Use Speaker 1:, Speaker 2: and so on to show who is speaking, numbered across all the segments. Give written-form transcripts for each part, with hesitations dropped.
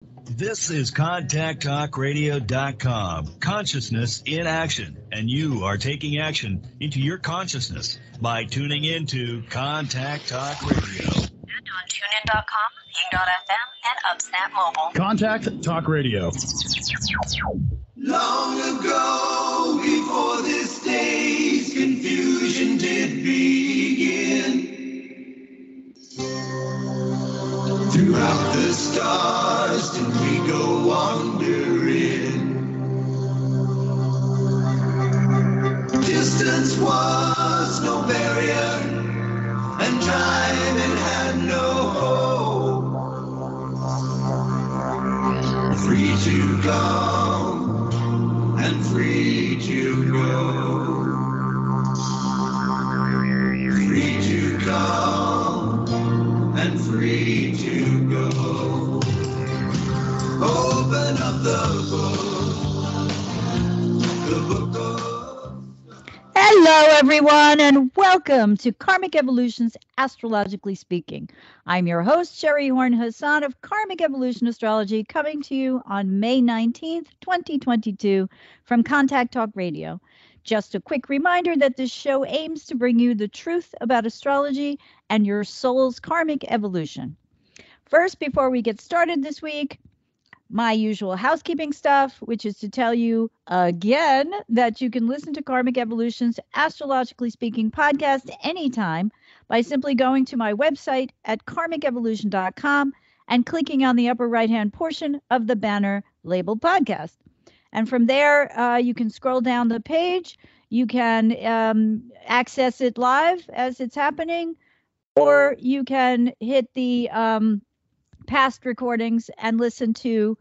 Speaker 1: This is ContactTalkRadio.com. Consciousness in action. And you are taking action into your consciousness by tuning into Contact Talk Radio.
Speaker 2: And on TuneIn.com, Ping.fm, and UpSnap Mobile.
Speaker 3: Contact Talk Radio.
Speaker 4: Long ago, before this day's confusion did begin, throughout the stars did we go wandering. Distance was no barrier, and time it had no hope. Free to come and free to go. Free to come and free to go. Open up the book of...
Speaker 5: Hello, everyone, and welcome to Karmic Evolutions, Astrologically Speaking. I'm your host, SHERI HORN HASAN of Karmic Evolution Astrology, coming to you on May 19th, 2022, from Contact Talk Radio. Just a quick reminder that this show aims to bring you the truth about astrology and your soul's karmic evolution. First, before we get started this week, my usual housekeeping stuff, which is to tell you again that you can listen to Karmic Evolution's Astrologically Speaking podcast anytime by simply going to my website at karmicevolution.com and clicking on the upper right-hand portion of the banner labeled podcast. And from there, you can scroll down the page. You can access it live as it's happening, or you can hit the past recordings and listen to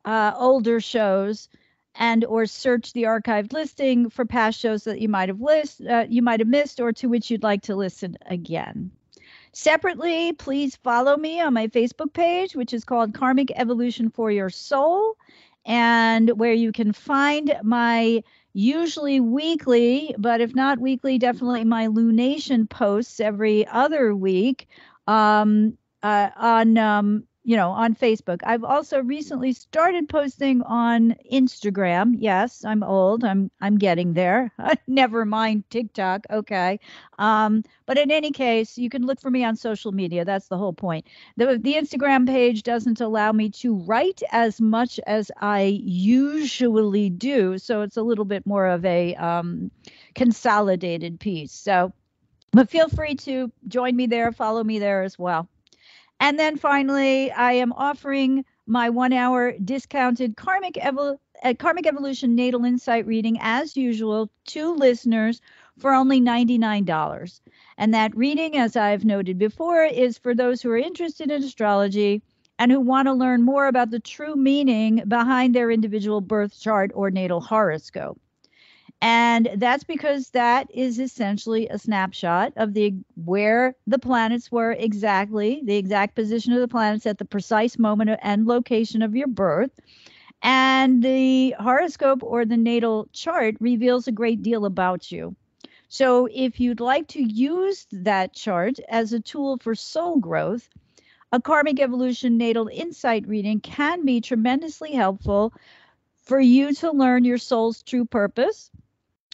Speaker 5: older shows, and or search the archived listing for past shows that you might have missed, or to which you'd like to listen again. Separately, please follow me on my Facebook page, which is called Karmic Evolution for Your Soul, and where you can find my usually weekly, but if not weekly, definitely my lunation posts every other week on Facebook. I've also recently started posting on Instagram. Yes, I'm old. I'm getting there. Never mind TikTok. Okay. But in any case, you can look for me on social media. That's the whole point. The Instagram page doesn't allow me to write as much as I usually do, so it's a little bit more of a consolidated piece. But feel free to join me there, follow me there as well. And then finally, I am offering my 1-hour discounted Karmic Evolution Natal Insight reading, as usual, to listeners for only $99. And that reading, as I've noted before, is for those who are interested in astrology and who want to learn more about the true meaning behind their individual birth chart or natal horoscope. And that's because that is essentially a snapshot of where the planets were exactly, the exact position of the planets at the precise moment and location of your birth. And the horoscope or the natal chart reveals a great deal about you. So if you'd like to use that chart as a tool for soul growth, a Karmic Evolution Natal Insight reading can be tremendously helpful for you to learn your soul's true purpose,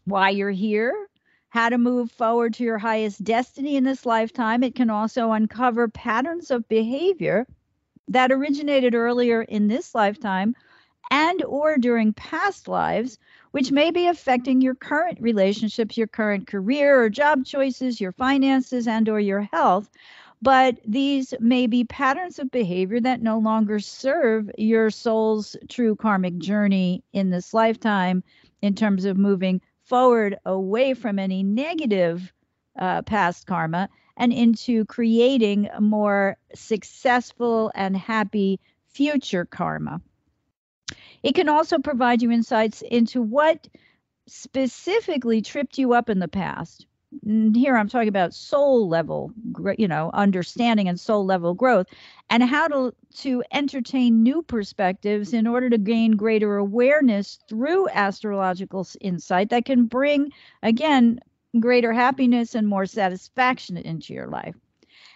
Speaker 5: why you're here, how to move forward to your highest destiny in this lifetime. It can also uncover patterns of behavior that originated earlier in this lifetime and or during past lives, which may be affecting your current relationships, your current career or job choices, your finances, and or your health. But these may be patterns of behavior that no longer serve your soul's true karmic journey in this lifetime in terms of moving forward away from any negative past karma and into creating a more successful and happy future karma. It can also provide you insights into what specifically tripped you up in the past. Here I'm talking about soul level, understanding and soul level growth, and how to entertain new perspectives in order to gain greater awareness through astrological insight that can bring, again, greater happiness and more satisfaction into your life.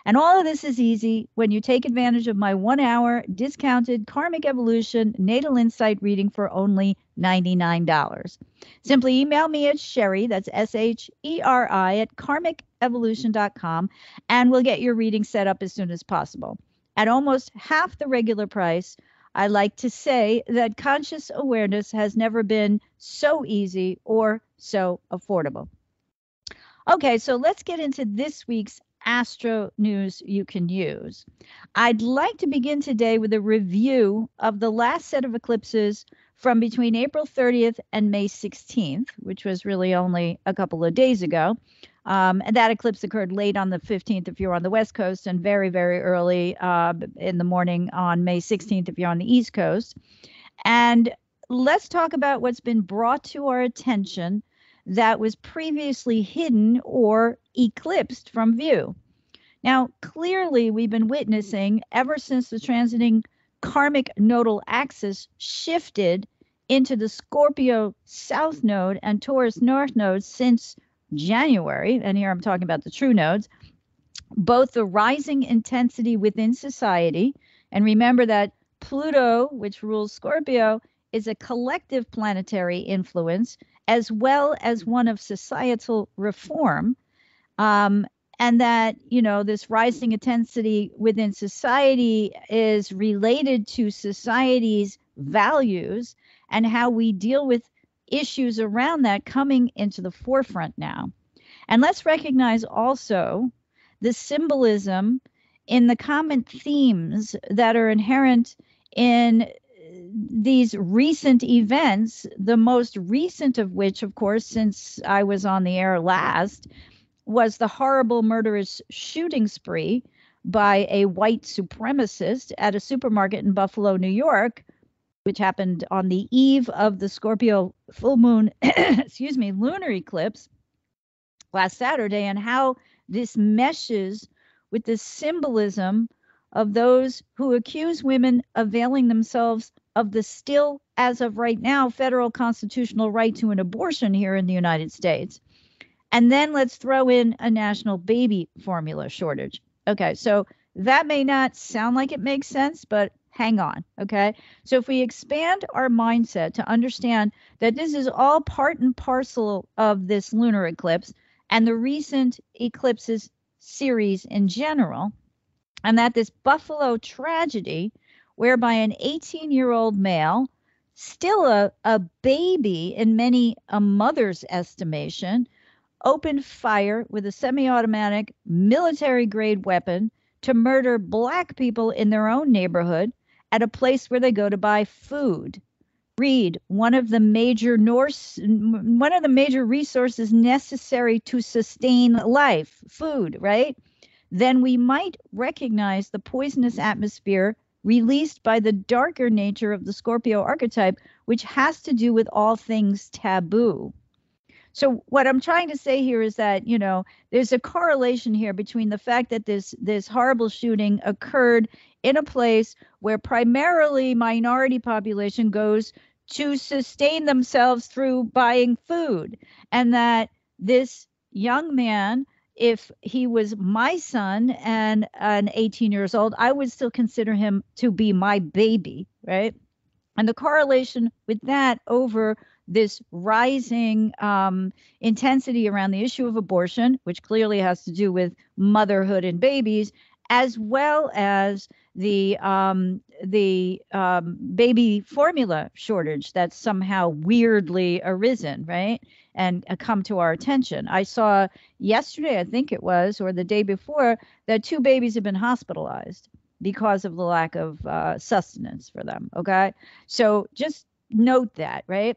Speaker 5: And all of this is easy when you take advantage of my 1-hour discounted Karmic Evolution Natal Insight reading for only $99. Simply email me at SHERI, that's SHERI, at karmicevolution.com, and we'll get your reading set up as soon as possible. At almost half the regular price, I like to say that conscious awareness has never been so easy or so affordable. Okay, so let's get into this week's Astro news you can use. I'd like to begin today with a review of the last set of eclipses from between April 30th and May 16th, which was really only a couple of days ago. And that eclipse occurred late on the 15th if you're on the West Coast, and very, very early in the morning on May 16th if you're on the East Coast. And let's talk about what's been brought to our attention that was previously hidden or eclipsed from view. Now, clearly, we've been witnessing, ever since the transiting karmic nodal axis shifted into the Scorpio South Node and Taurus North Node since January, and here I'm talking about the true nodes, both the rising intensity within society, and remember that Pluto, which rules Scorpio, is a collective planetary influence, as well as one of societal reform, and that, this rising intensity within society is related to society's values and how we deal with issues around that coming into the forefront now. And let's recognize also the symbolism in the common themes that are inherent in these recent events, the most recent of which, of course, since I was on the air last, was the horrible murderous shooting spree by a white supremacist at a supermarket in Buffalo, New York, which happened on the eve of the Scorpio Full Moon, lunar eclipse last Saturday, and how this meshes with the symbolism of those who accuse women availing themselves of the still, as of right now, federal constitutional right to an abortion here in the United States. And then let's throw in a national baby formula shortage. Okay, so that may not sound like it makes sense, but hang on, okay? So if we expand our mindset to understand that this is all part and parcel of this lunar eclipse and the recent eclipses series in general, and that this Buffalo tragedy, whereby an 18-year-old male, still a baby in many a mother's estimation, opened fire with a semi-automatic military-grade weapon to murder Black people in their own neighborhood at a place where they go to buy food. Read, one of the major resources necessary to sustain life, food, right? Then we might recognize the poisonous atmosphere released by the darker nature of the Scorpio archetype, which has to do with all things taboo. So what I'm trying to say here is that, there's a correlation here between the fact that this horrible shooting occurred in a place where primarily minority population goes to sustain themselves through buying food, and that this young man, if he was my son and an 18 years old, I would still consider him to be my baby, right? And the correlation with that over this rising intensity around the issue of abortion, which clearly has to do with motherhood and babies, as well as the baby formula shortage that's somehow weirdly arisen, right? And come to our attention. I saw yesterday, I think it was, or the day before, that 2 babies have been hospitalized because of the lack of sustenance for them, okay? So just note that, right?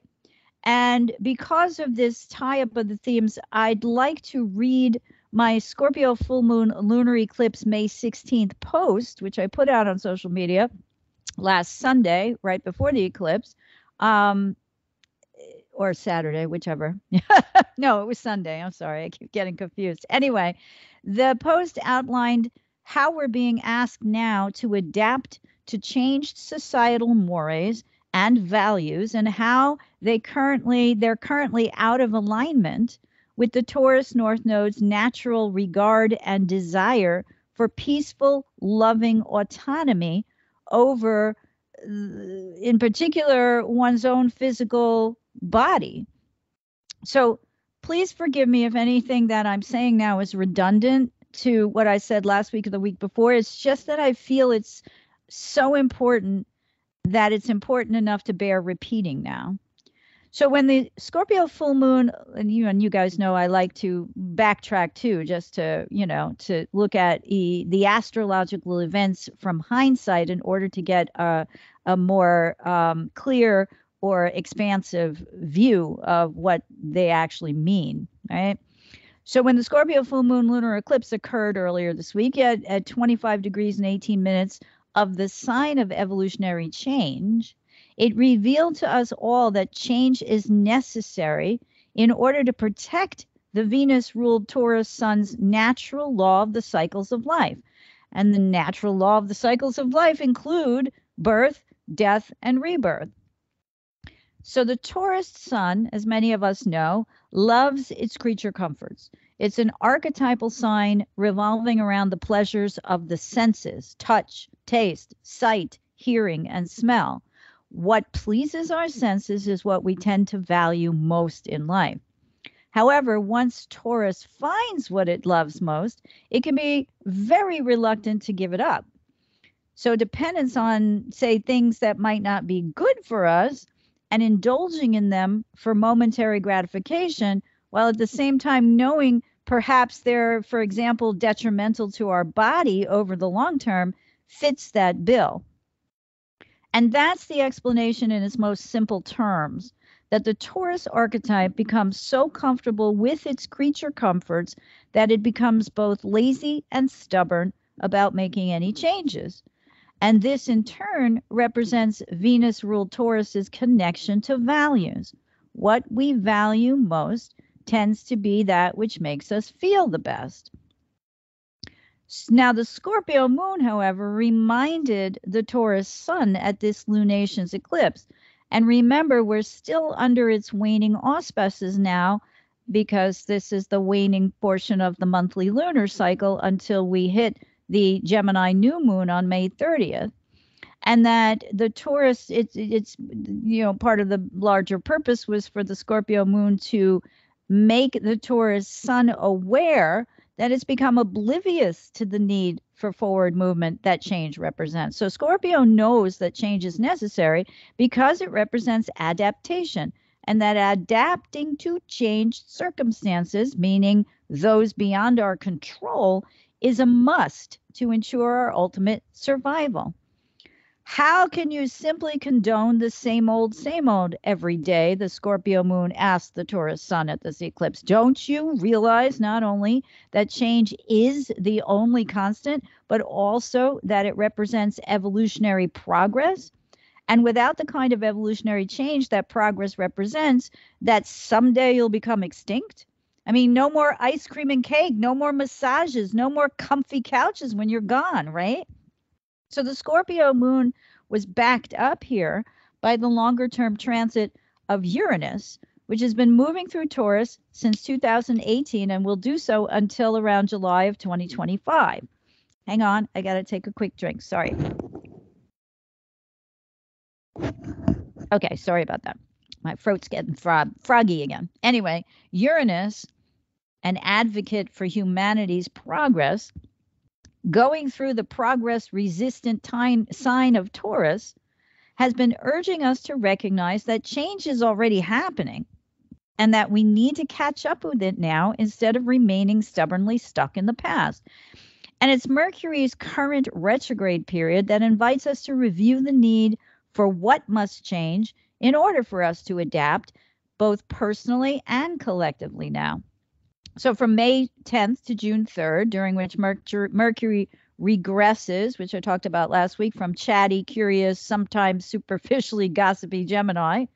Speaker 5: And because of this tie-up of the themes, I'd like to read my Scorpio Full Moon Lunar Eclipse May 16th post, which I put out on social media last Sunday, right before the eclipse, or Saturday, whichever. No, it was Sunday. I'm sorry. I keep getting confused. Anyway, the post outlined how we're being asked now to adapt to changed societal mores and values, and how they're currently out of alignment with the Taurus North Node's natural regard and desire for peaceful, loving autonomy over, in particular, one's own physical body. So please forgive me if anything that I'm saying now is redundant to what I said last week or the week before. It's just that I feel it's so important that it's important enough to bear repeating now. So when the Scorpio full moon, and you guys know I like to backtrack too, just to, to look at the astrological events from hindsight in order to get a more clear or expansive view of what they actually mean, right? So when the Scorpio full moon lunar eclipse occurred earlier this week at 25 degrees and 18 minutes of the sign of evolutionary change, it revealed to us all that change is necessary in order to protect the Venus-ruled Taurus sun's natural law of the cycles of life. And the natural law of the cycles of life include birth, death, and rebirth. So the Taurus sun, as many of us know, loves its creature comforts. It's an archetypal sign revolving around the pleasures of the senses: touch, taste, sight, hearing, and smell. What pleases our senses is what we tend to value most in life. However, once Taurus finds what it loves most, it can be very reluctant to give it up. So dependence on, say, things that might not be good for us and indulging in them for momentary gratification, while at the same time knowing perhaps they're, for example, detrimental to our body over the long term, fits that bill. And that's the explanation in its most simple terms, that the Taurus archetype becomes so comfortable with its creature comforts that it becomes both lazy and stubborn about making any changes. And this in turn represents Venus-ruled Taurus's connection to values. What we value most tends to be that which makes us feel the best. Now, the Scorpio moon, however, reminded the Taurus sun at this lunation's eclipse. And remember, we're still under its waning auspices now, because this is the waning portion of the monthly lunar cycle until we hit the Gemini new moon on May 30th. And that the Taurus, it's part of the larger purpose was for the Scorpio moon to make the Taurus sun aware that it's become oblivious to the need for forward movement that change represents. So Scorpio knows that change is necessary because it represents adaptation, and that adapting to changed circumstances, meaning those beyond our control, is a must to ensure our ultimate survival. How can you simply condone the same old every day? The Scorpio moon asked the Taurus sun at this eclipse. Don't you realize not only that change is the only constant, but also that it represents evolutionary progress? And without the kind of evolutionary change that progress represents, that someday you'll become extinct? I mean, no more ice cream and cake, no more massages, no more comfy couches when you're gone, right? So the Scorpio moon was backed up here by the longer term transit of Uranus, which has been moving through Taurus since 2018 and will do so until around July of 2025. Hang on, I got to take a quick drink. Sorry. Okay, sorry about that. My throat's getting froggy again. Anyway, Uranus, an advocate for humanity's progress, going through the progress-resistant sign of Taurus, has been urging us to recognize that change is already happening and that we need to catch up with it now instead of remaining stubbornly stuck in the past. And it's Mercury's current retrograde period that invites us to review the need for what must change in order for us to adapt, both personally and collectively now. So from May 10th to June 3rd, during which Mercury regresses, which I talked about last week, from chatty, curious, sometimes superficially gossipy Gemini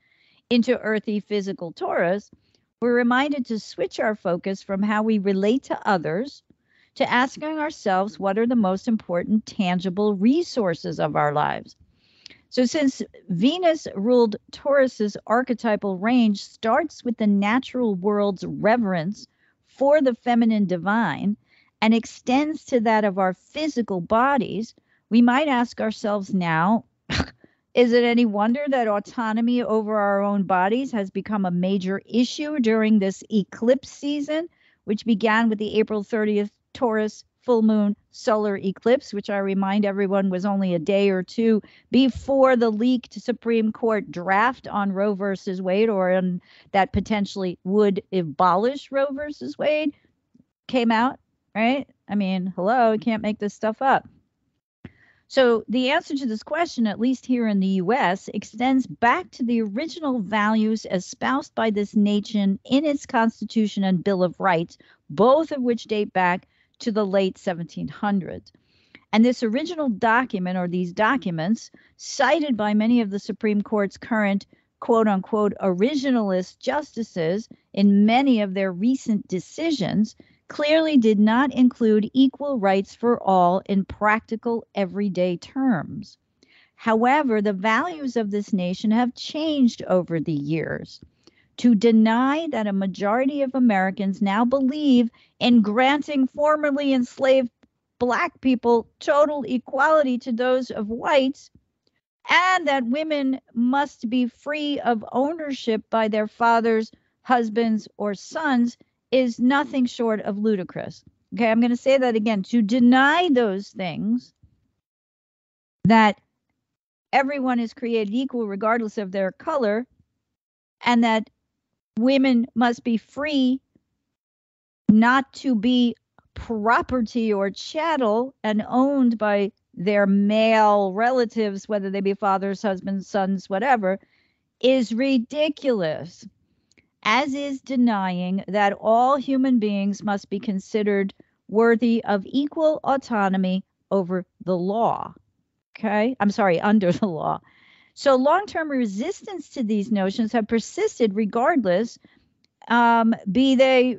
Speaker 5: into earthy, physical Taurus, we're reminded to switch our focus from how we relate to others to asking ourselves what are the most important tangible resources of our lives. So since Venus-ruled Taurus's archetypal range starts with the natural world's reverence for the feminine divine and extends to that of our physical bodies, we might ask ourselves now, is it any wonder that autonomy over our own bodies has become a major issue during this eclipse season, which began with the April 30th Taurus full moon solar eclipse, which I remind everyone was only a day or two before the leaked Supreme Court draft on Roe versus Wade, or on that potentially would abolish Roe versus Wade, came out, right? I mean, hello, you can't make this stuff up. So the answer to this question, at least here in the U.S., extends back to the original values espoused by this nation in its Constitution and Bill of Rights, both of which date back to the late 1700s. And this original document, or these documents, cited by many of the Supreme Court's current quote-unquote originalist justices in many of their recent decisions, clearly did not include equal rights for all in practical everyday terms. However, the values of this nation have changed over the years. To deny that a majority of Americans now believe in granting formerly enslaved Black people total equality to those of whites, and that women must be free of ownership by their fathers, husbands, or sons, is nothing short of ludicrous. Okay, I'm going to say that again. To deny those things, that everyone is created equal regardless of their color, and that women must be free not to be property or chattel and owned by their male relatives, whether they be fathers, husbands, sons, whatever, is ridiculous, as is denying that all human beings must be considered worthy of equal autonomy over the law. Okay? I'm sorry, under the law. So long-term resistance to these notions have persisted regardless, be they,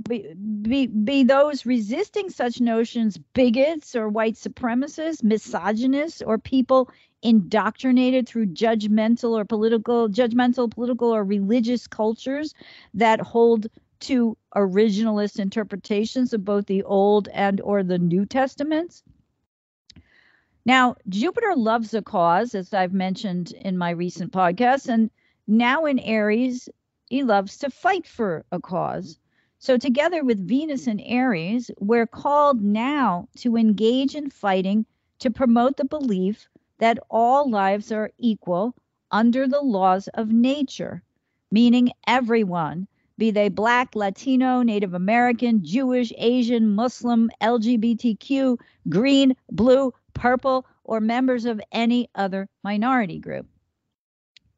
Speaker 5: be those resisting such notions bigots or white supremacists, misogynists, or people indoctrinated through judgmental political or religious cultures that hold to originalist interpretations of both the Old and or the New Testaments. Now, Jupiter loves a cause, as I've mentioned in my recent podcasts, and now in Aries, he loves to fight for a cause. So together with Venus and Aries, we're called now to engage in fighting to promote the belief that all lives are equal under the laws of nature, meaning everyone, be they Black, Latino, Native American, Jewish, Asian, Muslim, LGBTQ, green, blue, purple, or members of any other minority group.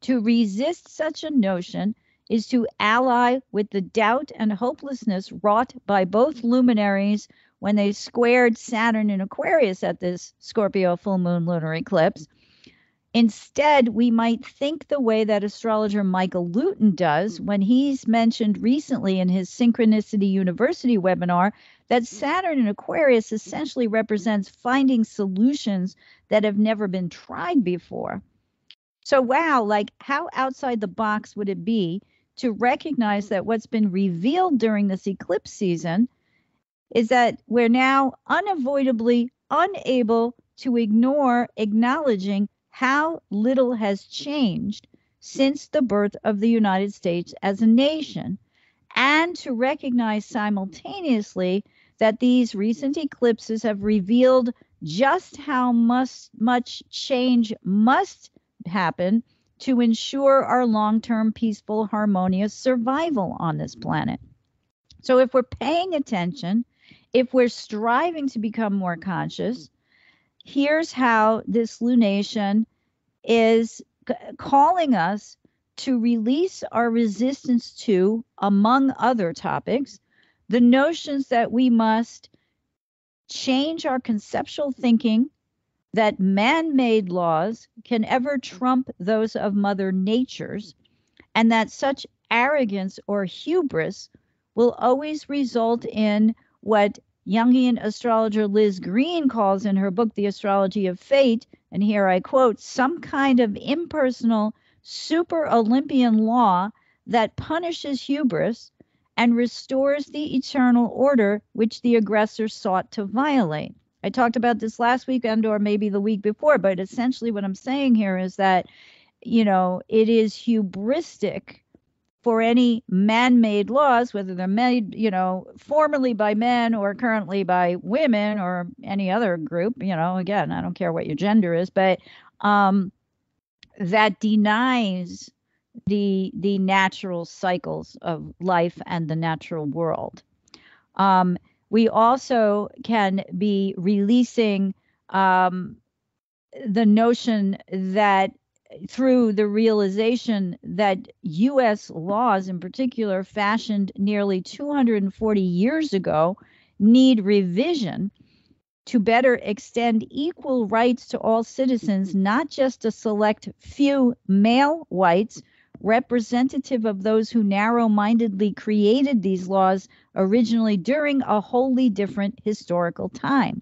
Speaker 5: To resist such a notion is to ally with the doubt and hopelessness wrought by both luminaries when they squared Saturn in Aquarius at this Scorpio full moon lunar eclipse. Instead, we might think the way that astrologer Michael Luton does when he's mentioned recently in his Synchronicity University webinar that Saturn in Aquarius essentially represents finding solutions that have never been tried before. So wow, like how outside the box would it be to recognize that what's been revealed during this eclipse season is that we're now unavoidably unable to ignore acknowledging how little has changed since the birth of the United States as a nation, and to recognize simultaneously that these recent eclipses have revealed just how much change must happen to ensure our long-term peaceful, harmonious survival on this planet. So if we're paying attention, if we're striving to become more conscious, here's how this lunation is calling us to release our resistance to, among other topics, the notions that we must change our conceptual thinking that man-made laws can ever trump those of Mother Nature's, and that such arrogance or hubris will always result in what Jungian astrologer Liz Green calls in her book, The Astrology of Fate, and here I quote, some kind of impersonal super Olympian law that punishes hubris and restores the eternal order which the aggressor sought to violate. I talked about this last week or maybe the week before, but essentially what I'm saying here is that, it is hubristic for any man-made laws, whether they're made, formerly by men or currently by women or any other group, again, I don't care what your gender is, but that denies the natural cycles of life and the natural world. We also can be releasing the notion that through the realization that U.S. laws in particular, fashioned nearly 240 years ago, need revision to better extend equal rights to all citizens, not just a select few male whites, representative of those who narrow-mindedly created these laws originally during a wholly different historical time.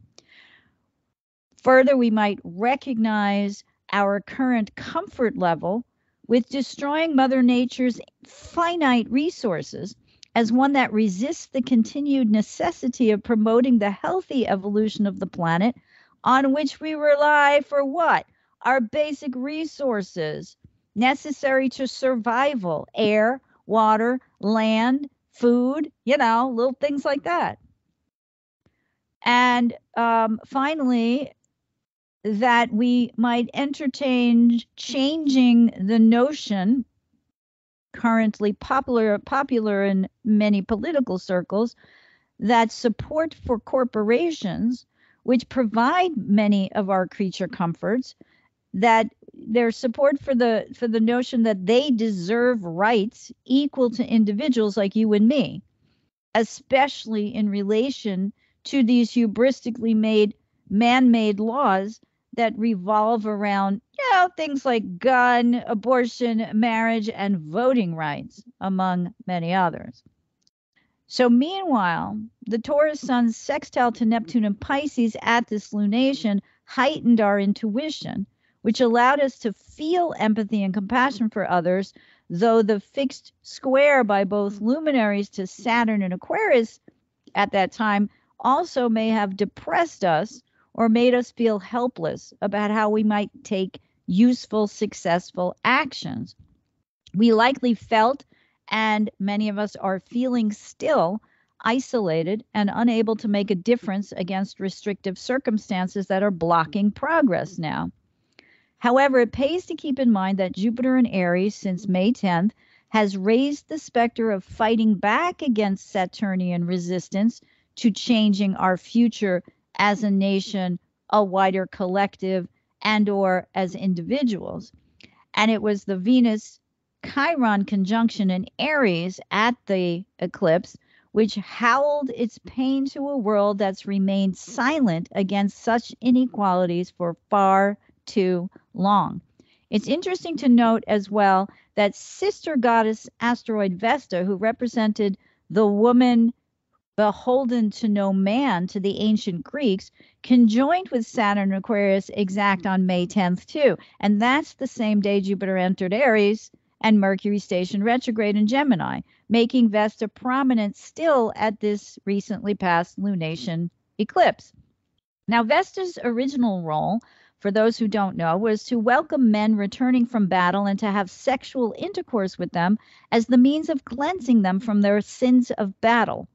Speaker 5: Further, we might recognize our current comfort level with destroying Mother Nature's finite resources as one that resists the continued necessity of promoting the healthy evolution of the planet, on which we rely for what? Our basic resources necessary to survival: air, water, land, food, little things like that. And finally, that we might entertain changing the notion, currently popular in many political circles, that support for corporations, which provide many of our creature comforts, that their support for the notion that they deserve rights equal to individuals like you and me, especially in relation to these hubristically made man-made laws that revolve around, things like gun, abortion, marriage, and voting rights, among many others. So meanwhile, the Taurus Sun's sextile to Neptune and Pisces at this lunation heightened our intuition, which allowed us to feel empathy and compassion for others, though the fixed square by both luminaries to Saturn and Aquarius at that time also may have depressed us or made us feel helpless about how we might take useful, successful actions. We likely felt, and many of us are feeling still, isolated and unable to make a difference against restrictive circumstances that are blocking progress now. However, it pays to keep in mind that Jupiter in Aries since May 10th has raised the specter of fighting back against Saturnian resistance to changing our future as a nation, a wider collective, and or as individuals. And it was the Venus-Chiron conjunction in Aries at the eclipse which howled its pain to a world that's remained silent against such inequalities for far too long. It's interesting to note as well that sister goddess asteroid Vesta, who represented the woman beholden to no man to the ancient Greeks, conjoined with Saturn and Aquarius exact on May 10th too. And that's the same day Jupiter entered Aries and Mercury stationed retrograde in Gemini, making Vesta prominent still at this recently passed lunation eclipse. Now, Vesta's original role, for those who don't know, was to welcome men returning from battle and to have sexual intercourse with them as the means of cleansing them from their sins of battle,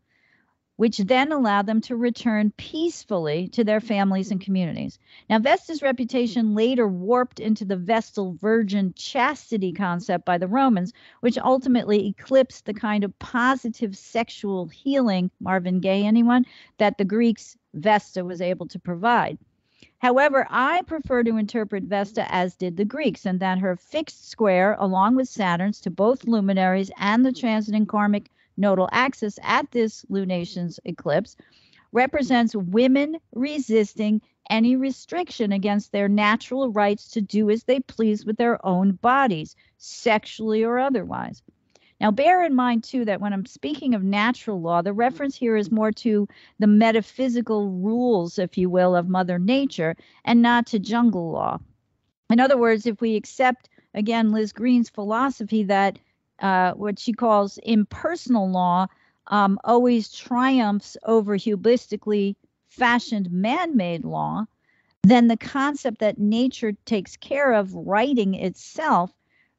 Speaker 5: which then allowed them to return peacefully to their families and communities. Now, Vesta's reputation later warped into the Vestal virgin chastity concept by the Romans, which ultimately eclipsed the kind of positive sexual healing, Marvin Gaye, anyone, that the Greeks' Vesta was able to provide. However, I prefer to interpret Vesta as did the Greeks, and that her fixed square, along with Saturn's, to both luminaries and the transiting karmic nodal axis at this lunation's eclipse, represents women resisting any restriction against their natural rights to do as they please with their own bodies, sexually or otherwise. Now, bear in mind, too, that when I'm speaking of natural law, the reference here is more to the metaphysical rules, if you will, of Mother Nature, and not to jungle law. In other words, if we accept, again, Liz Green's philosophy that what she calls impersonal law always triumphs over hubristically fashioned man-made law, then the concept that nature takes care of righting itself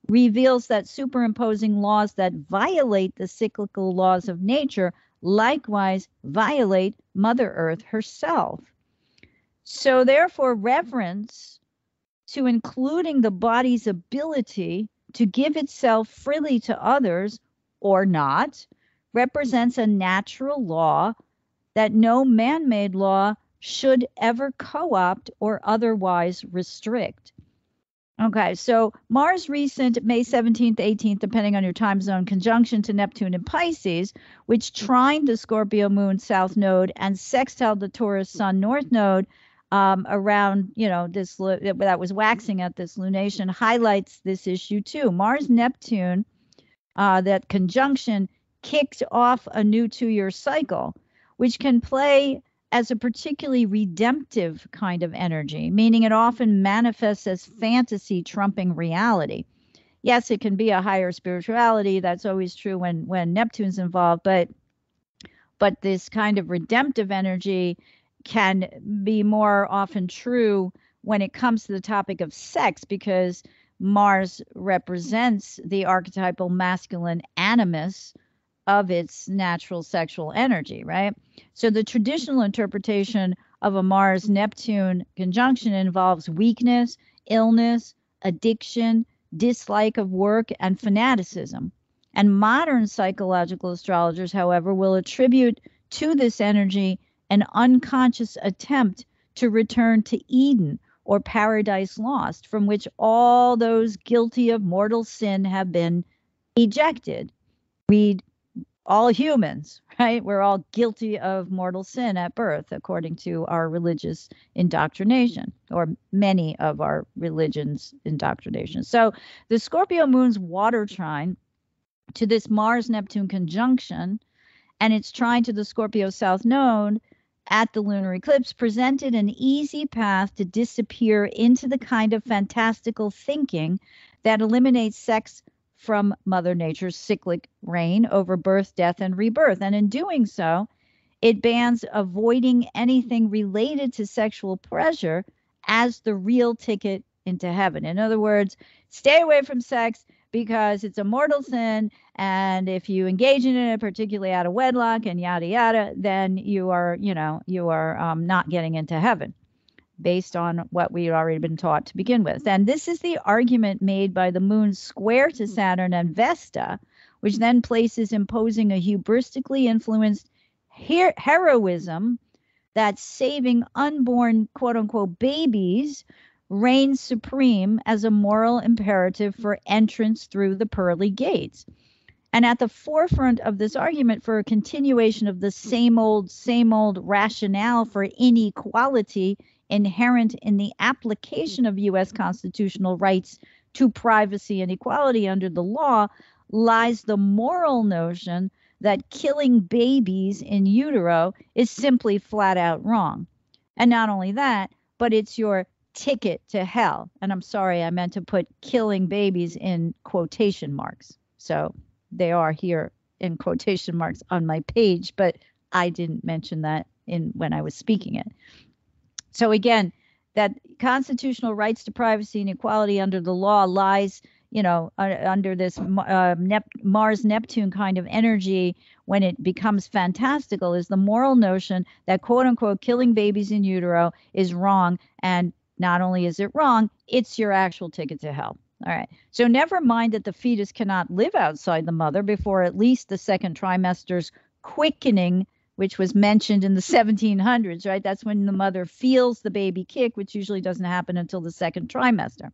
Speaker 5: reveals that superimposing laws that violate the cyclical laws of nature likewise violate Mother Earth herself. So therefore, reverence to including the body's ability to give itself freely to others or not represents a natural law that no man-made law should ever co-opt or otherwise restrict. Okay, so Mars recent May 17th, 18th, depending on your time zone, conjunction to Neptune in Pisces, which trined the Scorpio Moon South Node and sextiled the Taurus Sun North Node around, this that was waxing at this lunation, highlights this issue too. Mars Neptune, that conjunction kicked off a new 2-year cycle, which can play as a particularly redemptive kind of energy, meaning it often manifests as fantasy trumping reality. Yes, it can be a higher spirituality. That's always true when Neptune's involved, but this kind of redemptive energy can be more often true when it comes to the topic of sex, because Mars represents the archetypal masculine animus of its natural sexual energy, right? So the traditional interpretation of a Mars-Neptune conjunction involves weakness, illness, addiction, dislike of work, and fanaticism. And modern psychological astrologers, however, will attribute to this energy an unconscious attempt to return to Eden or paradise lost, from which all those guilty of mortal sin have been ejected. Read all humans, right? We're all guilty of mortal sin at birth, according to our religious indoctrination, or many of our religions' indoctrination. So the Scorpio Moon's water trine to this Mars-Neptune conjunction and its trine to the Scorpio South Node at the lunar eclipse presented an easy path to disappear into the kind of fantastical thinking that eliminates sex from Mother Nature's cyclic reign over birth, death, and rebirth. And in doing so, it bans avoiding anything related to sexual pleasure as the real ticket into heaven. In other words, stay away from sex because it's a mortal sin, and if you engage in it, particularly out of wedlock and yada yada, then you are not getting into heaven, based on what we'd already been taught to begin with. And this is the argument made by the moon square to Saturn and Vesta, which then places imposing a hubristically influenced heroism that saving unborn quote-unquote babies reigns supreme as a moral imperative for entrance through the pearly gates. And at the forefront of this argument for a continuation of the same old rationale for inequality inherent in the application of U.S. constitutional rights to privacy and equality under the law lies the moral notion that killing babies in utero is simply flat out wrong. And not only that, but it's your ticket to hell. And I'm sorry, I meant to put killing babies in quotation marks. So they are here in quotation marks on my page, but I didn't mention that when I was speaking it. So again, that constitutional rights to privacy and equality under the law lies, under this Mars-Neptune kind of energy. When it becomes fantastical, is the moral notion that quote unquote killing babies in utero is wrong. And not only is it wrong, it's your actual ticket to hell. All right. So never mind that the fetus cannot live outside the mother before at least the second trimester's quickening, which was mentioned in the 1700s, right? That's when the mother feels the baby kick, which usually doesn't happen until the second trimester.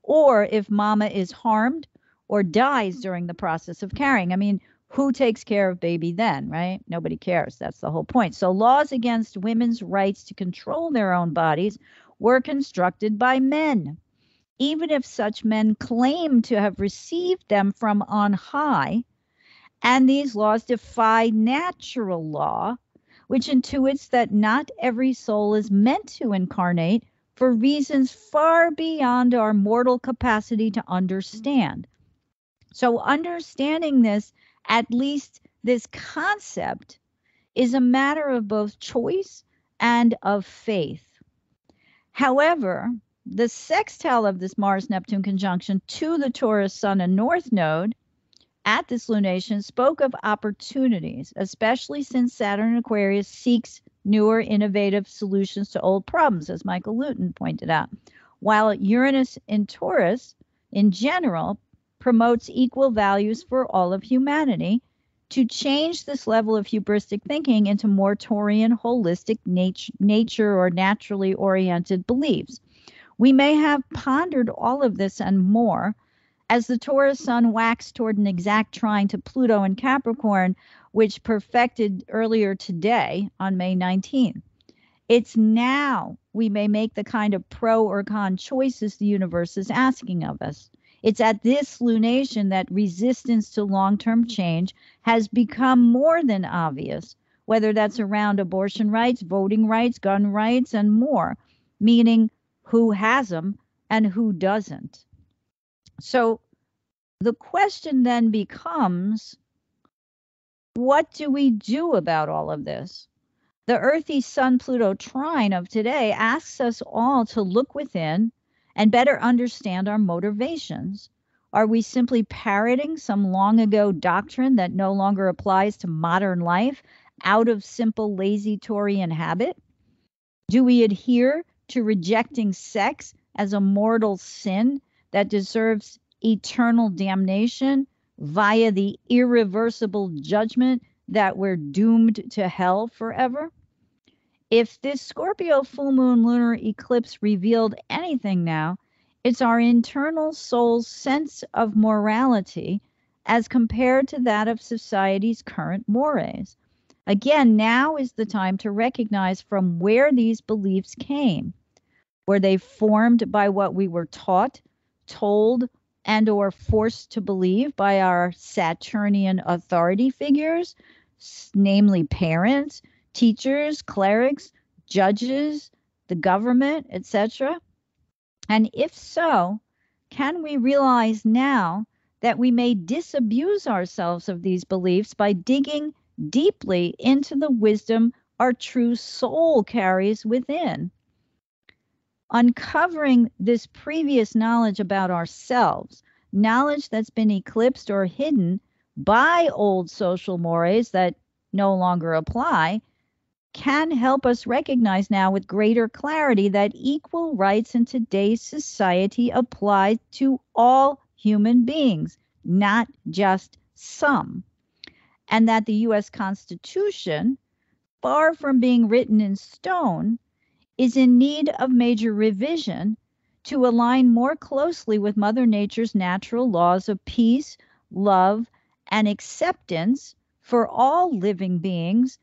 Speaker 5: Or if mama is harmed or dies during the process of carrying. I mean, who takes care of baby then, right? Nobody cares. That's the whole point. So laws against women's rights to control their own bodies were constructed by men, even if such men claim to have received them from on high. And these laws defy natural law, which intuits that not every soul is meant to incarnate for reasons far beyond our mortal capacity to understand. So understanding this at least this concept is a matter of both choice and of faith. However, the sextile of this Mars-Neptune conjunction to the Taurus Sun and North Node at this lunation spoke of opportunities, especially since Saturn in Aquarius seeks newer, innovative solutions to old problems, as Michael Luton pointed out, while Uranus in Taurus, in general, promotes equal values for all of humanity to change this level of hubristic thinking into more Taurian, holistic nature or naturally oriented beliefs. We may have pondered all of this and more as the Taurus Sun waxed toward an exact trine to Pluto in Capricorn, which perfected earlier today on May 19th. It's now we may make the kind of pro or con choices the universe is asking of us. It's at this lunation that resistance to long-term change has become more than obvious, whether that's around abortion rights, voting rights, gun rights, and more, meaning who has them and who doesn't. So the question then becomes, what do we do about all of this? The earthy Sun-Pluto trine of today asks us all to look within and better understand our motivations. Are we simply parroting some long ago doctrine that no longer applies to modern life out of simple lazy Taurian habit? Do we adhere to rejecting sex as a mortal sin that deserves eternal damnation via the irreversible judgment that we're doomed to hell forever? If this Scorpio full moon lunar eclipse revealed anything now, it's our internal soul's sense of morality as compared to that of society's current mores. Again, now is the time to recognize from where these beliefs came. Were they formed by what we were taught, told, and or forced to believe by our Saturnian authority figures, namely parents, teachers, clerics, judges, the government, etc.? And if so, can we realize now that we may disabuse ourselves of these beliefs by digging deeply into the wisdom our true soul carries within? Uncovering this previous knowledge about ourselves, knowledge that's been eclipsed or hidden by old social mores that no longer apply, can help us recognize now with greater clarity that equal rights in today's society apply to all human beings, not just some. And that the U.S. Constitution, far from being written in stone, is in need of major revision to align more closely with Mother Nature's natural laws of peace, love, and acceptance for all living beings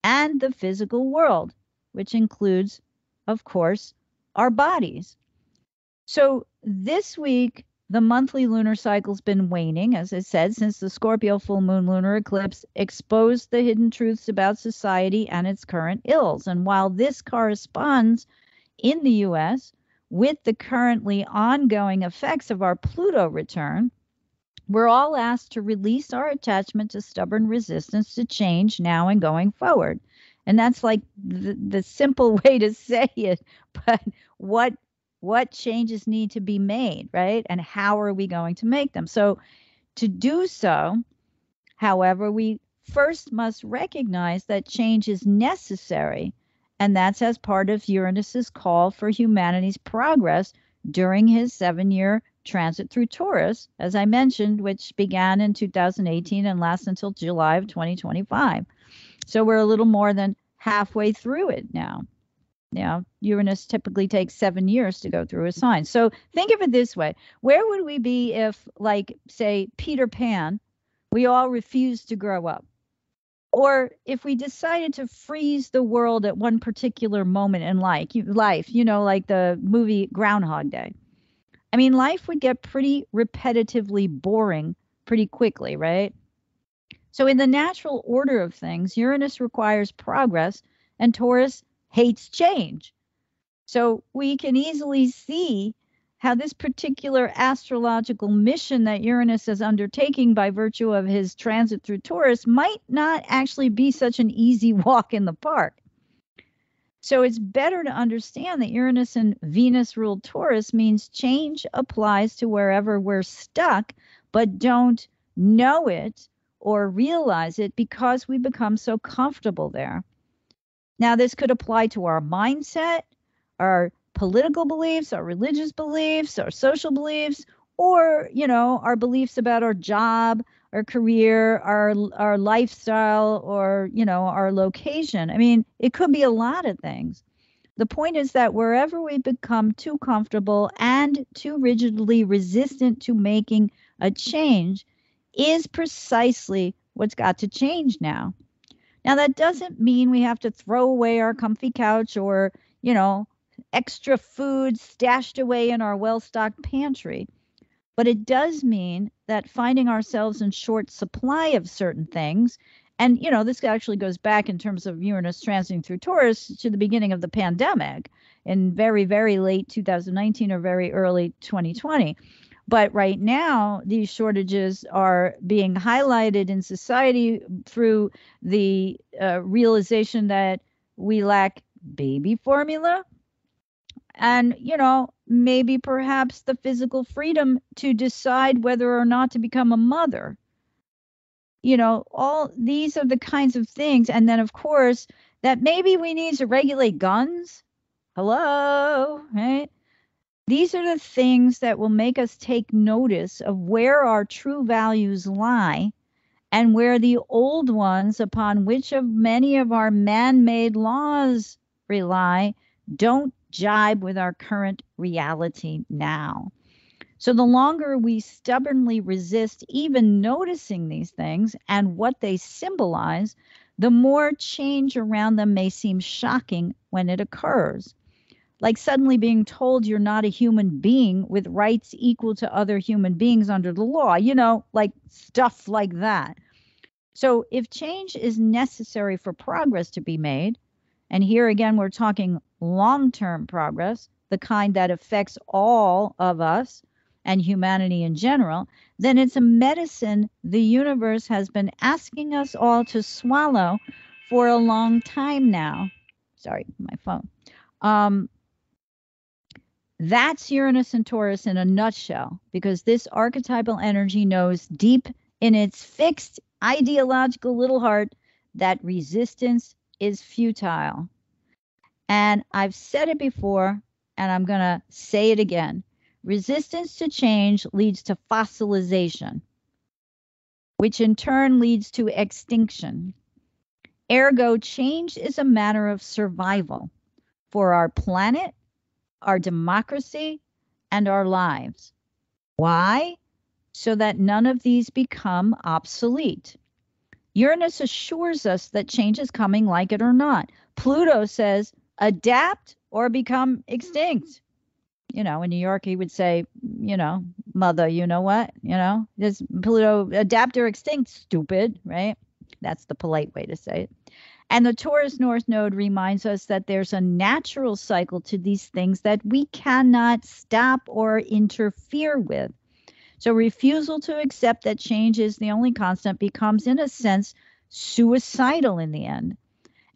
Speaker 5: and the physical world, which includes, of course, our bodies. So this week, the monthly lunar cycle's been waning, as I said, since the Scorpio full moon lunar eclipse exposed the hidden truths about society and its current ills. And while this corresponds in the U.S. with the currently ongoing effects of our Pluto return, we're all asked to release our attachment to stubborn resistance to change now and going forward. And that's like the simple way to say it. But what changes need to be made, right? And how are we going to make them? So to do so, however, we first must recognize that change is necessary. And that's as part of Uranus's call for humanity's progress during his 7-year transit through Taurus, as I mentioned, which began in 2018 and lasts until July of 2025. So we're a little more than halfway through it now. Now, Uranus typically takes 7 years to go through a sign. So think of it this way. Where would we be if, like, say, Peter Pan, we all refused to grow up? Or if we decided to freeze the world at one particular moment in life, like the movie Groundhog Day. I mean, life would get pretty repetitively boring pretty quickly, right? So in the natural order of things, Uranus requires progress and Taurus hates change. So we can easily see how this particular astrological mission that Uranus is undertaking by virtue of his transit through Taurus might not actually be such an easy walk in the park. So it's better to understand that Uranus and Venus-ruled Taurus means change applies to wherever we're stuck, but don't know it or realize it because we become so comfortable there. Now, this could apply to our mindset, our political beliefs, our religious beliefs, our social beliefs, or, our beliefs about our job, our career, our lifestyle, or, our location. I mean, it could be a lot of things. The point is that wherever we become too comfortable and too rigidly resistant to making a change is precisely what's got to change now. Now, that doesn't mean we have to throw away our comfy couch or, extra food stashed away in our well-stocked pantry. But it does mean that finding ourselves in short supply of certain things, and, this actually goes back in terms of Uranus transiting through Taurus to the beginning of the pandemic in very, very late 2019 or very early 2020. But right now, these shortages are being highlighted in society through the realization that we lack baby formula and, maybe perhaps the physical freedom to decide whether or not to become a mother. All these are the kinds of things. And then, of course, that maybe we need to regulate guns. Hello, right? These are the things that will make us take notice of where our true values lie and where the old ones upon which of many of our man-made laws rely don't jibe with our current reality now. So the longer we stubbornly resist even noticing these things and what they symbolize, the more change around them may seem shocking when it occurs. Like suddenly being told you're not a human being with rights equal to other human beings under the law, like stuff like that. So if change is necessary for progress to be made, and here again, we're talking long-term progress, the kind that affects all of us and humanity in general, then it's a medicine the universe has been asking us all to swallow for a long time now. Sorry, my phone. That's Uranus and Taurus in a nutshell, because this archetypal energy knows deep in its fixed ideological little heart that resistance is futile. And I've said it before, and I'm going to say it again. Resistance to change leads to fossilization, which in turn leads to extinction. Ergo, change is a matter of survival for our planet, our democracy, and our lives. Why? So that none of these become obsolete. Uranus assures us that change is coming, like it or not. Pluto says, adapt or become extinct. In New York, he would say, mother, you know what? This Pluto, adapt or extinct, stupid, right? That's the polite way to say it. And the Taurus North Node reminds us that there's a natural cycle to these things that we cannot stop or interfere with. So refusal to accept that change is the only constant becomes, in a sense, suicidal in the end.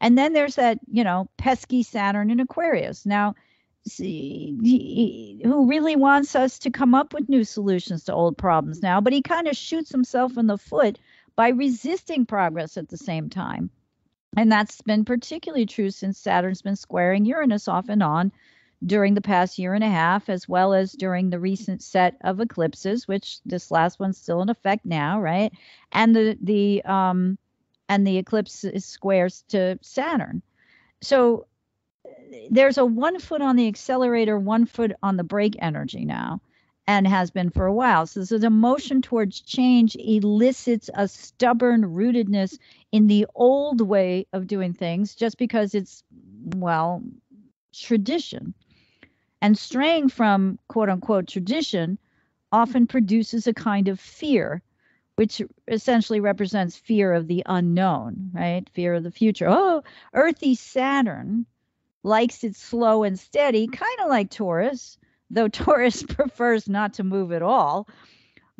Speaker 5: And then there's that, pesky Saturn in Aquarius. Now, who really wants us to come up with new solutions to old problems now, but he kind of shoots himself in the foot by resisting progress at the same time. And that's been particularly true since Saturn's been squaring Uranus off and on during the past year and a half, as well as during the recent set of eclipses, which this last one's still in effect now, right? And the eclipse is squares to Saturn. So there's a 1 foot on the accelerator, 1 foot on the brake energy now, and has been for a while. So the motion towards change elicits a stubborn rootedness in the old way of doing things just because it's, tradition. And straying from quote unquote tradition often produces a kind of fear, which essentially represents fear of the unknown, right? Fear of the future. Oh, earthy Saturn likes it slow and steady, kind of like Taurus, though Taurus prefers not to move at all.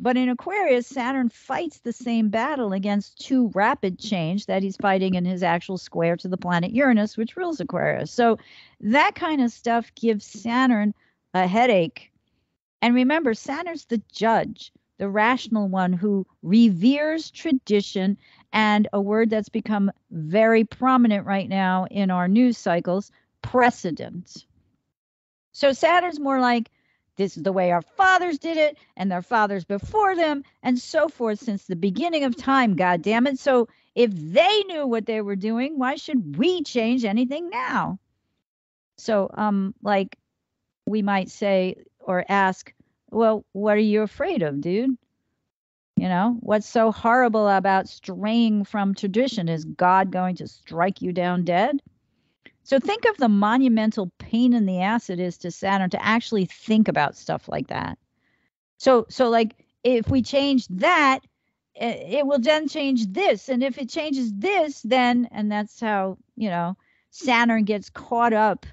Speaker 5: But in Aquarius, Saturn fights the same battle against too rapid change that he's fighting in his actual square to the planet Uranus, which rules Aquarius. So that kind of stuff gives Saturn a headache. And remember, Saturn's the judge, the rational one who reveres tradition, and a word that's become very prominent right now in our news cycles, precedent. So Saturn's more like, this is the way our fathers did it, and their fathers before them, and so forth since the beginning of time, God damn it. So if they knew what they were doing, why should we change anything now? So, like we might say or ask, well, what are you afraid of, dude? You know, what's so horrible about straying from tradition? Is God going to strike you down dead? So think of the monumental pain in the ass it is to Saturn to actually think about stuff like that. So like if we change that, it will then change this. And if it changes this, then, and that's how, you know, Saturn gets caught up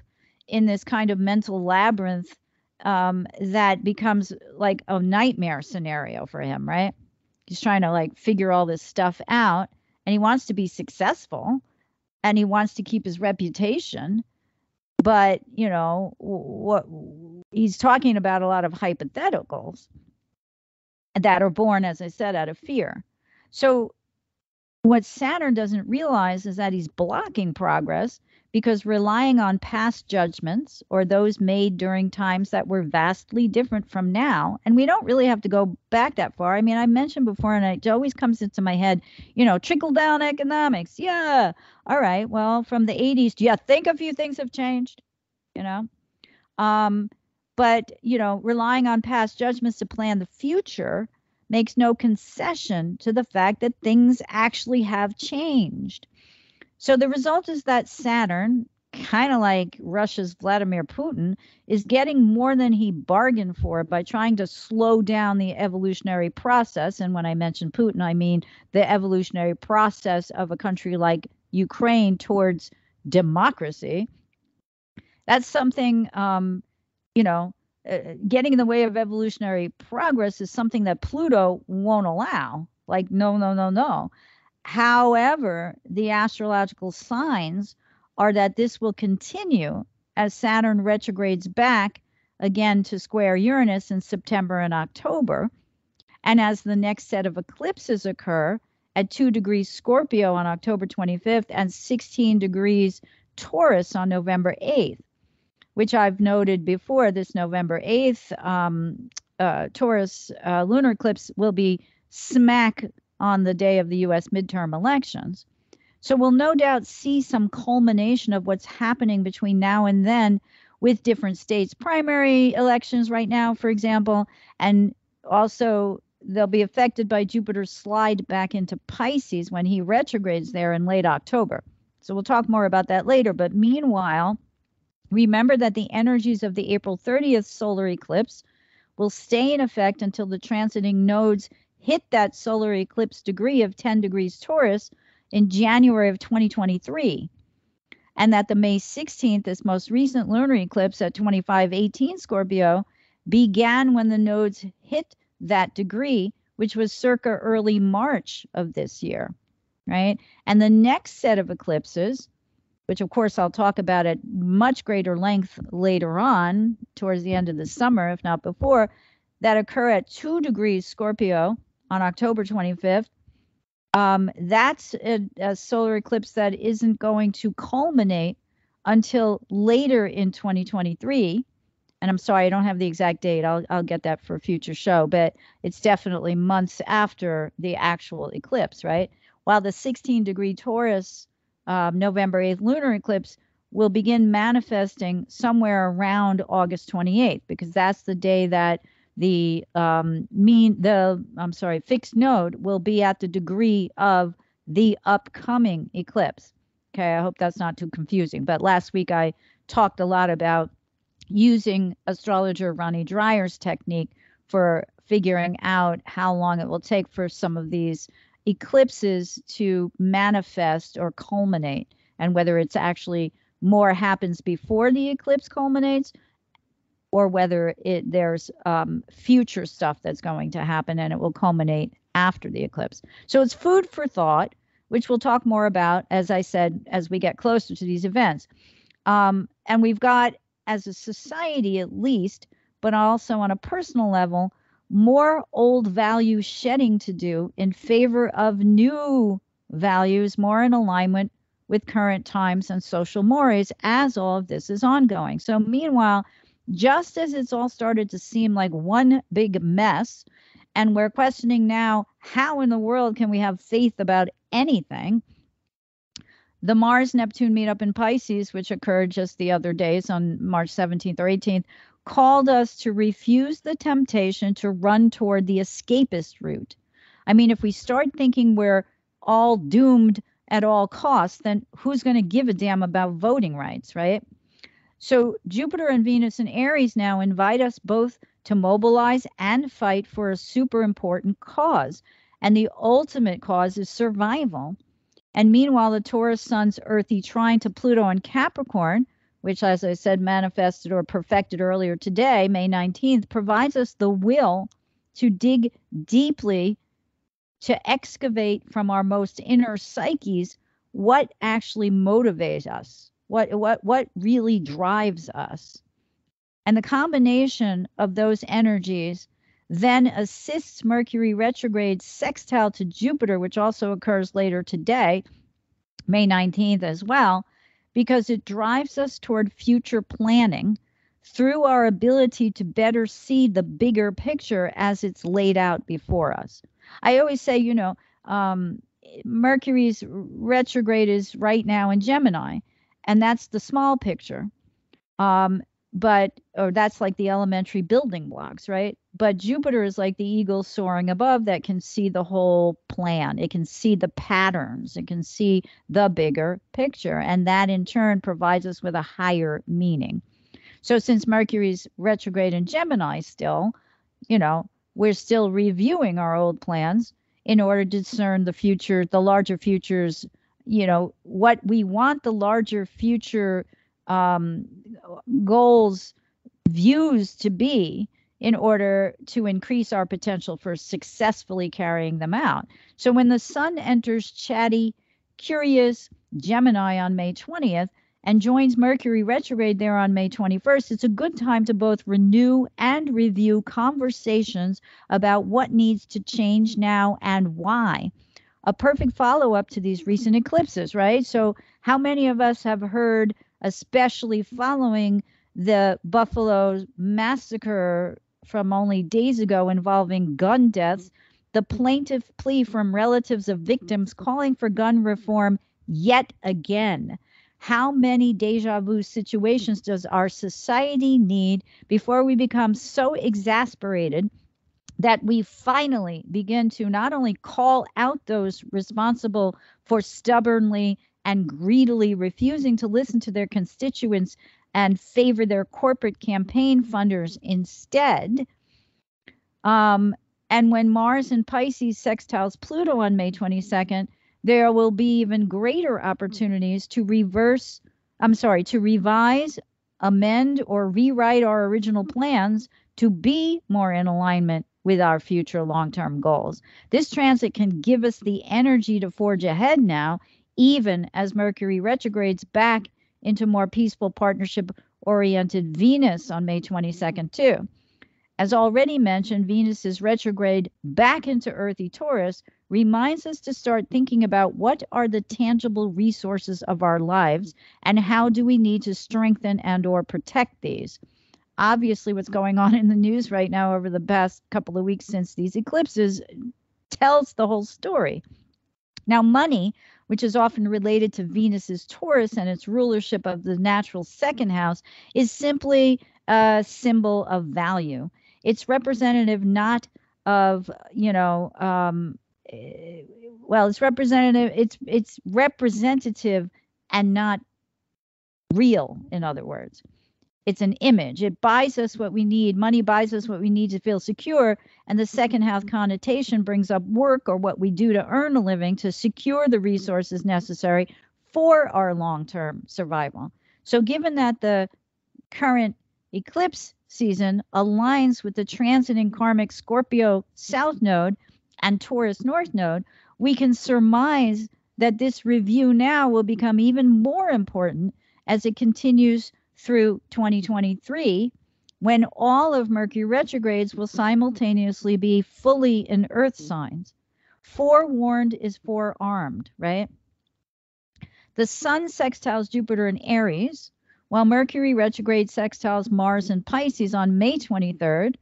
Speaker 5: in this kind of mental labyrinth that becomes like a nightmare scenario for him, right? He's trying to like figure all this stuff out, and he wants to be successful, and he wants to keep his reputation. But, you know, what he's talking about a lot of hypotheticals that are born, as I said, out of fear. So what Saturn doesn't realize is that he's blocking progress because relying on past judgments or those made during times that were vastly different from now. And we don't really have to go back that far. I mean, I mentioned before, and it always comes into my head, you know, trickle down economics. Yeah. All right. Well, from the 80s, do you think a few things have changed? You know? But, you know, relying on past judgments to plan the future makes no concession to the fact that things actually have changed. So the result is that Saturn, kind of like Russia's Vladimir Putin, is getting more than he bargained for by trying to slow down the evolutionary process. And when I mention Putin, I mean the evolutionary process of a country like Ukraine towards democracy. That's something, you know, getting in the way of evolutionary progress is something that Pluto won't allow. Like, no, no, no, no. However, the astrological signs are that this will continue as Saturn retrogrades back again to square Uranus in September and October, and as the next set of eclipses occur at 2 degrees Scorpio on October 25th and 16 degrees Taurus on November 8th, which I've noted before. This November 8th Taurus lunar eclipse will be smack on the day of the U.S. midterm elections. So we'll no doubt see some culmination of what's happening between now and then with different states' primary elections right now, for example, and also they'll be affected by Jupiter's slide back into Pisces when he retrogrades there in late October. So we'll talk more about that later. But meanwhile, remember that the energies of the April 30th solar eclipse will stay in effect until the transiting nodes hit that solar eclipse degree of 10 degrees Taurus in January of 2023. And that the May 16th, this most recent lunar eclipse at 2518 Scorpio, began when the nodes hit that degree, which was circa early March of this year, right? And the next set of eclipses, which of course I'll talk about at much greater length later on, towards the end of the summer, if not before, that occur at 2 degrees Scorpio on October 25th. That's a solar eclipse that isn't going to culminate until later in 2023. And I'm sorry, I don't have the exact date. I'll get that for a future show, but it's definitely months after the actual eclipse, right? While the 16-degree Taurus November 8th lunar eclipse will begin manifesting somewhere around August 28th, because that's the day that the fixed node will be at the degree of the upcoming eclipse. Okay, I hope that's not too confusing. But last week I talked a lot about using astrologer Ronnie Dreyer's technique for figuring out how long it will take for some of these eclipses to manifest or culminate, and whether it's actually more happens before the eclipse culminates or whether there's future stuff that's going to happen and it will culminate after the eclipse. So it's food for thought, which we'll talk more about, as I said, as we get closer to these events. And we've got, as a society at least, but also on a personal level, more old value shedding to do in favor of new values, more in alignment with current times and social mores, as all of this is ongoing. So meanwhile, just as it's all started to seem like one big mess, and we're questioning now, how in the world can we have faith about anything? The Mars-Neptune meetup in Pisces, which occurred just the other days on March 17th or 18th, called us to refuse the temptation to run toward the escapist route. I mean, if we start thinking we're all doomed at all costs, then who's going to give a damn about voting rights, right? So Jupiter and Venus in Aries now invite us both to mobilize and fight for a super important cause. And the ultimate cause is survival. And meanwhile, the Taurus Sun's earthy trine to Pluto and Capricorn, which, as I said, manifested or perfected earlier today, May 19th, provides us the will to dig deeply, to excavate from our most inner psyches what actually motivates us, what really drives us. And the combination of those energies then assists Mercury retrograde sextile to Jupiter, which also occurs later today, May 19th as well, because it drives us toward future planning through our ability to better see the bigger picture as it's laid out before us. I always say, Mercury's retrograde is right now in Gemini, and that's the small picture. Or that's like the elementary building blocks, right? But Jupiter is like the eagle soaring above that can see the whole plan. It can see the patterns. It can see the bigger picture. And that in turn provides us with a higher meaning. So since Mercury's retrograde in Gemini still, we're still reviewing our old plans in order to discern the future, the larger futures, what we want the larger future goals, views to be in order to increase our potential for successfully carrying them out. So when the sun enters chatty, curious Gemini on May 20th and joins Mercury retrograde there on May 21st, it's a good time to both renew and review conversations about what needs to change now and why. A perfect follow-up to these recent eclipses, right? So how many of us have heard, especially following the Buffalo massacre from only days ago involving gun deaths, the plaintiff plea from relatives of victims calling for gun reform yet again? How many deja vu situations does our society need before we become so exasperated that we finally begin to not only call out those responsible for stubbornly and greedily refusing to listen to their constituents and favor their corporate campaign funders instead? And when Mars in Pisces sextiles Pluto on May 22nd, there will be even greater opportunities to revise, amend, or rewrite our original plans to be more in alignment with our future long-term goals. This transit can give us the energy to forge ahead now, even as Mercury retrogrades back into more peaceful partnership-oriented Venus on May 22nd, too. As already mentioned, Venus's retrograde back into earthy Taurus reminds us to start thinking about what are the tangible resources of our lives and how do we need to strengthen and or protect these. Obviously, what's going on in the news right now over the past couple of weeks since these eclipses tells the whole story. Now, money, which is often related to Venus's Taurus and its rulership of the natural second house, is simply a symbol of value. It's representative not of, it's representative and not real, in other words. It's an image. It buys us what we need. Money buys us what we need to feel secure. And the second half connotation brings up work or what we do to earn a living to secure the resources necessary for our long-term survival. So given that the current eclipse season aligns with the transiting karmic Scorpio South Node and Taurus North Node, we can surmise that this review now will become even more important as it continues through 2023, when all of Mercury retrogrades will simultaneously be fully in Earth signs. Forewarned is forearmed, right? The Sun sextiles Jupiter in Aries, while Mercury retrograde sextiles Mars in Pisces on May 23rd.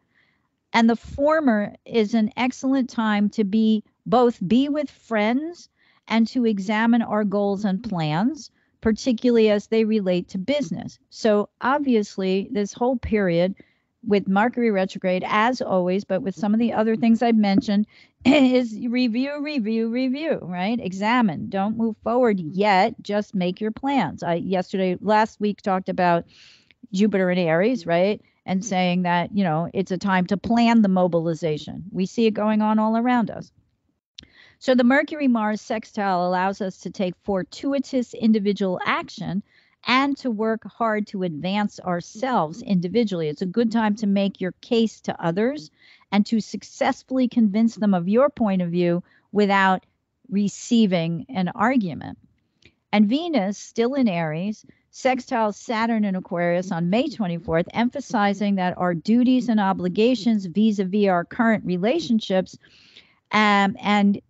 Speaker 5: And the former is an excellent time to be with friends and to examine our goals and plans, particularly as they relate to business. So obviously, this whole period with Mercury retrograde, as always, but with some of the other things I've mentioned, is review, right? Examine. Don't move forward yet. Just make your plans. Last week talked about Jupiter in Aries, right? And saying that, it's a time to plan the mobilization. We see it going on all around us. So the Mercury-Mars sextile allows us to take fortuitous individual action and to work hard to advance ourselves individually. It's a good time to make your case to others and to successfully convince them of your point of view without receiving an argument. And Venus, still in Aries, sextiles Saturn in Aquarius on May 24th, emphasizing that our duties and obligations vis-a-vis our current relationships and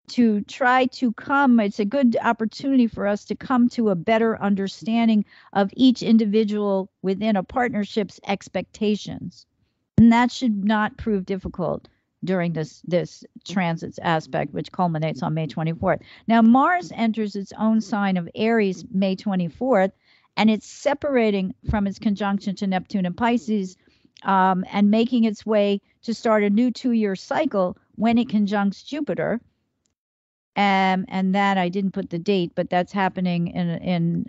Speaker 5: to try to it's a good opportunity for us to come to a better understanding of each individual within a partnership's expectations. And that should not prove difficult during this transits aspect, which culminates on May 24th. Now, Mars enters its own sign of Aries May 24th, and it's separating from its conjunction to Neptune and Pisces and making its way to start a new 2-year cycle when it conjuncts Jupiter. And that I didn't put the date, but that's happening in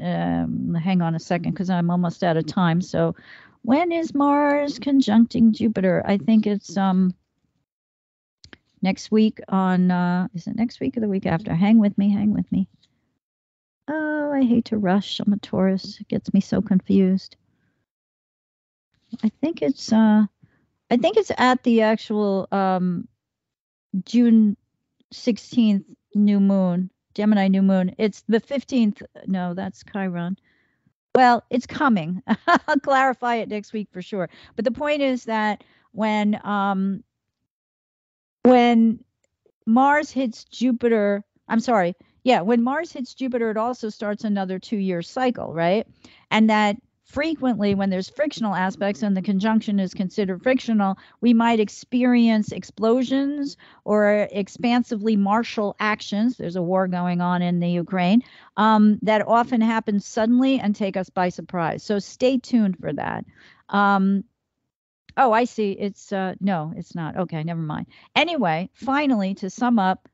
Speaker 5: hang on a second, because I'm almost out of time. So when is Mars conjuncting Jupiter? I think it's next week on, is it next week or the week after? Hang with me. Oh, I hate to rush. I'm a Taurus. It gets me so confused. I think it's at the actual June 16th new moon, Gemini new moon. It's the 15th. No, that's Chiron. Well, it's coming. I'll clarify it next week for sure. But the point is that when Mars hits Jupiter, when Mars hits Jupiter, it also starts another 2-year cycle, right? And that frequently when there's frictional aspects and the conjunction is considered frictional, we might experience explosions or expansively martial actions. There's a war going on in the Ukraine that often happen suddenly and take us by surprise. So stay tuned for that. Oh, I see. No, it's not. Okay, never mind. Anyway, finally, to sum up,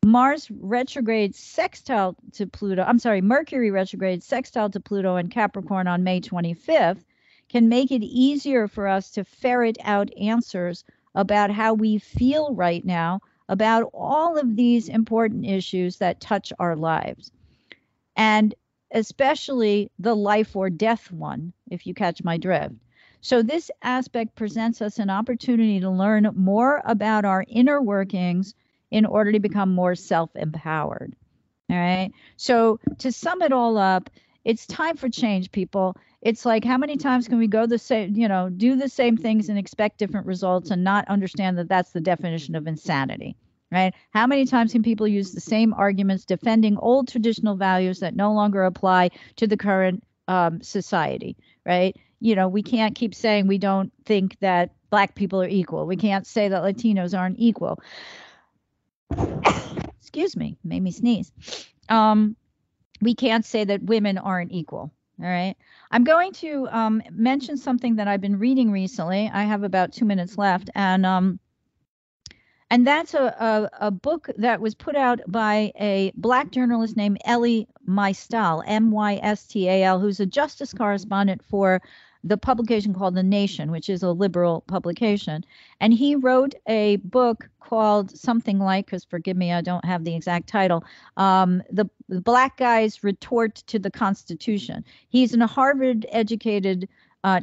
Speaker 5: Mars retrograde sextile to Pluto, Mercury retrograde sextile to Pluto and Capricorn on May 25th can make it easier for us to ferret out answers about how we feel right now about all of these important issues that touch our lives. And especially the life or death one, if you catch my drift. So this aspect presents us an opportunity to learn more about our inner workings in order to become more self-empowered. All right. So to sum it all up, it's time for change, people. It's like, how many times can we go the same, do the same things and expect different results and not understand that that's the definition of insanity, right? How many times can people use the same arguments defending old traditional values that no longer apply to the current society, right? We can't keep saying we don't think that Black people are equal. We can't say that Latinos aren't equal. Excuse me, made me sneeze. We can't say that women aren't equal. All right. I'm going to mention something that I've been reading recently. I have about 2 minutes left, and that's a book that was put out by a Black journalist named Elie Mystal, Mystal, who's a justice correspondent for the publication called The Nation, which is a liberal publication. And he wrote a book called something like, because forgive me, I don't have the exact title, the Black Guy's Retort to the Constitution. He's a Harvard-educated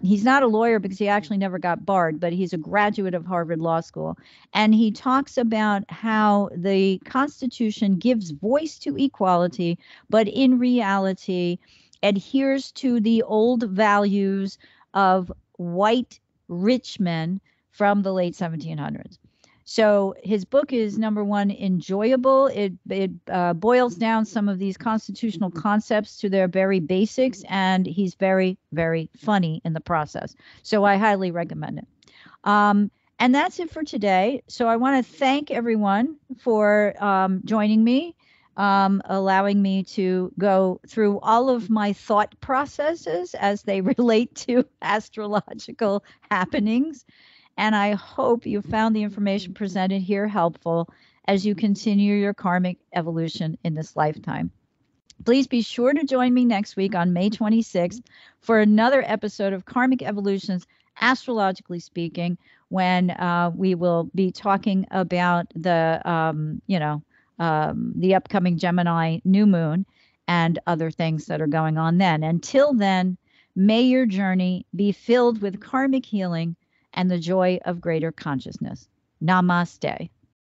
Speaker 5: He's not a lawyer because he actually never got barred, but he's a graduate of Harvard Law School. And he talks about how the Constitution gives voice to equality, but in reality adheres to the old values of white rich men from the late 1700s. So his book is, number one, enjoyable. It boils down some of these constitutional concepts to their very basics, and he's very, very funny in the process. So I highly recommend it. And that's it for today. So I want to thank everyone for joining me, allowing me to go through all of my thought processes as they relate to astrological happenings. And I hope you found the information presented here helpful as you continue your karmic evolution in this lifetime. Please be sure to join me next week on May 26th for another episode of Karmic Evolutions, Astrologically Speaking, when we will be talking about the upcoming Gemini new moon and other things that are going on then. Until then, may your journey be filled with karmic healing and the joy of greater consciousness. Namaste.